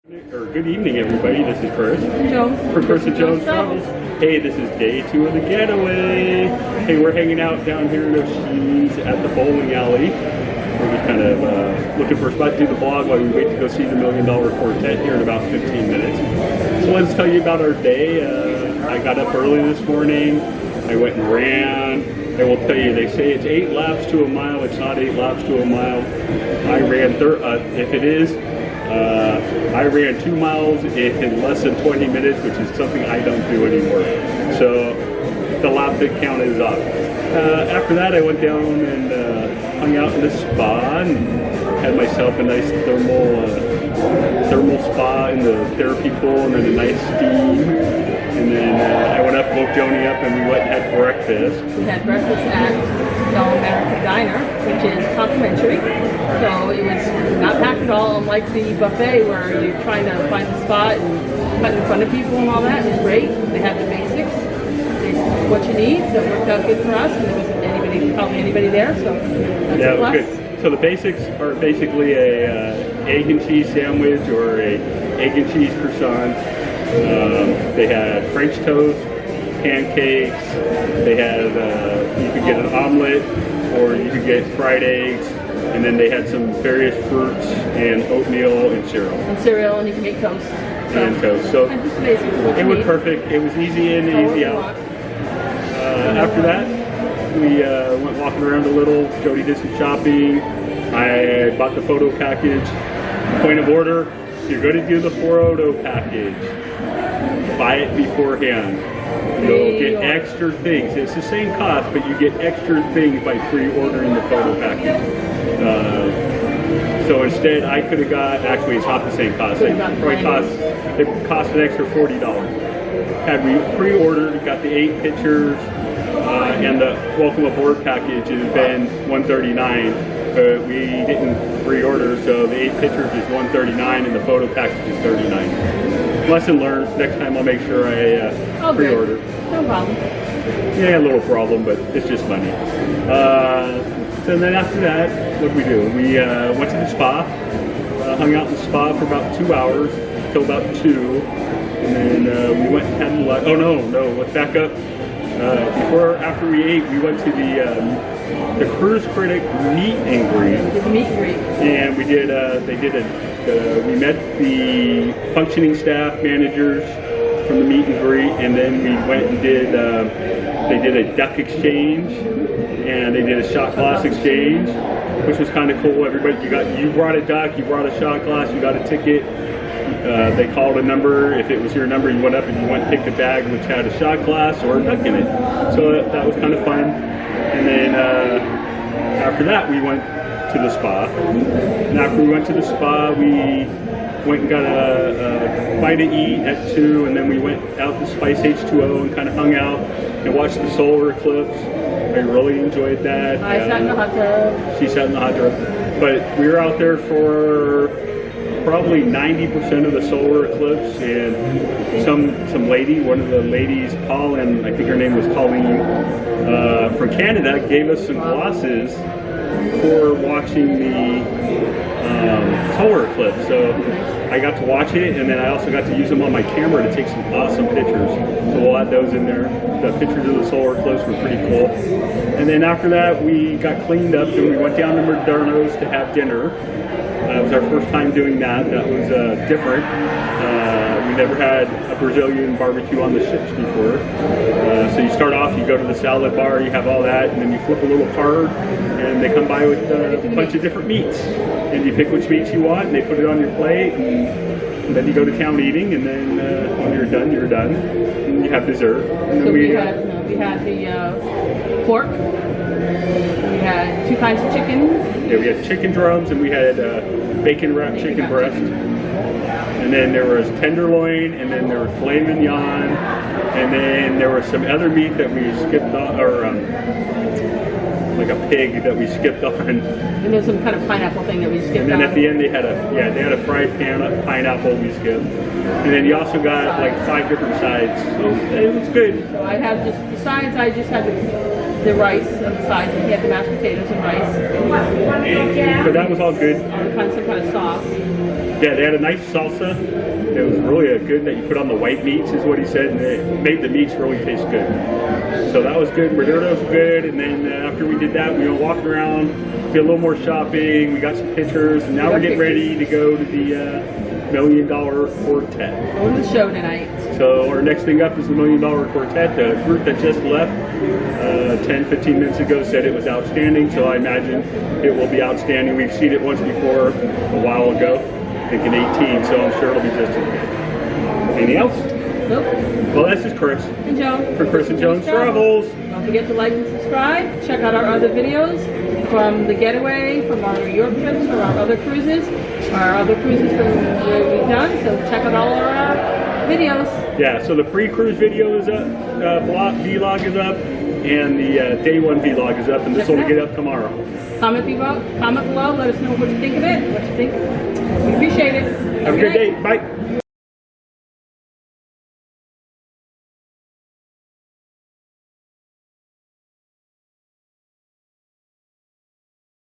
Or good evening, everybody. This is Chris. Joan. For Chris and Joan's Travels. Hey, this is day 2 of the getaway. Hey, we're hanging out down here in O'Shea's at the bowling alley. We're just kind of looking for a spot to do the vlog while we wait to go see the $1 Million Quartet here in about 15 minutes. So let's tell you about our day. I got up early this morning. I went and ran. I will tell you, they say it's 8 laps to a mile. It's not 8 laps to a mile. I ran, if it is, I ran 2 miles in less than 20 minutes, which is something I don't do anymore. So the lap that count is off. After that, I went down and hung out in the spa and had myself a nice thermal spa in the therapy pool and then a nice steam. And then I went up, woke Joni up, and we went and had breakfast. We had breakfast at the All-American Diner, which is complimentary. So it was not packed at all, unlike the buffet where you're trying to find the spot and cut in front of people and all that. It was great. They had the basics. It's what you need, so it worked out good for us. And there wasn't probably anybody there, so that's a plus. Good. So the basics are basically a egg and cheese sandwich or a egg and cheese croissant. They had French toast, pancakes. They had you could get an omelet or you could get fried eggs. And then they had some various fruits and oatmeal and cereal. And you can get toast. And toast. So it was perfect. It was easy in, easy out. After that, we went walking around a little. Jody did some shopping. I bought the photo package. Point of order, if you're going to do the 4-0 package, buy it beforehand. You'll get extra things. It's the same cost, but you get extra things by pre-ordering the photo package. So instead, I could have got, actually it's not the same cost. It cost an extra $40. Had we pre-ordered, got the 8 pictures, and the welcome aboard package, it had been $139. But we didn't pre-order, so the 8 pictures is $139 and the photo package is $39. Lesson learned. Next time I'll make sure I pre-order. No problem. Yeah, a little problem, but it's just money. So then after that, what did we do? We went to the spa, hung out in the spa for about 2 hours, till about 2. And then we went and had lunch. Oh no, let's back up. After we ate, we went to the Cruise Critic meet and greet. We did the meet and greet. And we did, we met the functioning staff managers from the meet and greet, and then we went and did, they did a duck exchange, and they did a shot glass exchange, which was kind of cool. Everybody, you brought a duck, you brought a shot glass, you got a ticket. They called a number. If it was your number, you went up and you went and picked a bag which had a shot glass or a duck in it. So that was kind of fun. And then after that, we went to the spa. And after we went to the spa, we went and got a bite to eat at 2, and then we went out to Spice H2O and kind of hung out and watched the solar eclipse. I really enjoyed that. I sat in the hot tub. She sat in the hot tub. But we were out there for probably 90% of the solar eclipse, and some lady, one of the ladies, Pauline, I think her name was Colleen, from Canada, gave us some glasses for watching the solar eclipse. So I got to watch it, and then I also got to use them on my camera to take some awesome pictures. So we'll add those in there. The pictures of the solar eclipse were pretty cool. And then after that, we got cleaned up and we went down to Moderno's to have dinner. It was our first time doing that. That was different. We never had a Brazilian barbecue on the ships before. So you start off, you go to the salad bar, you have all that, and then you flip a little card, and they come by with a bunch of different meats. And you pick which meats you want, and they put it on your plate, and then you go to town eating, and then when you're done, you're done. And you have dessert. And then so we had the pork. We had 2 kinds of chicken. Yeah, we had chicken drums, and we had bacon wrapped chicken breast. And then there was tenderloin, and then there was filet mignon, and then there was some other meat that we skipped on, or like a pig that we skipped on. And there's some kind of pineapple thing that we skipped on. And then at the end they had a fried pineapple we skipped. And then you also got like 5 different sides. So it was good. So I have just the sides. I just had the rice on the sides, and he had the mashed potatoes and rice. So that was all good. Some kind of sauce. Yeah, they had a nice salsa. It was really good that you put on the white meats, is what he said, and it made the meats really taste good. So that was good. Modernito's good, and then after we did that, we were walking around, did a little more shopping. We got some pictures, and now we're getting ready to go to the $1 Million Quartet. Going to the show tonight. So our next thing up is the $1 Million Quartet. The group that just left 10-15 minutes ago said it was outstanding, so I imagine it will be outstanding. We've seen it once before a while ago, I think in 18, so I'm sure it'll be just as good. Anything else? Nope. Well, this is Chris. And Joan. For Chris and Joan's Travels. Don't forget to like and subscribe. Check out our other videos from the Getaway, from our New York trips, from our other cruises from where we've done. So check out all our videos. Yeah, so the free cruise video is up, vlog is up, and the day one vlog is up, and this will get up tomorrow. Comment below, let us know what you think of it, what you think. We appreciate it. Have a good day. Bye.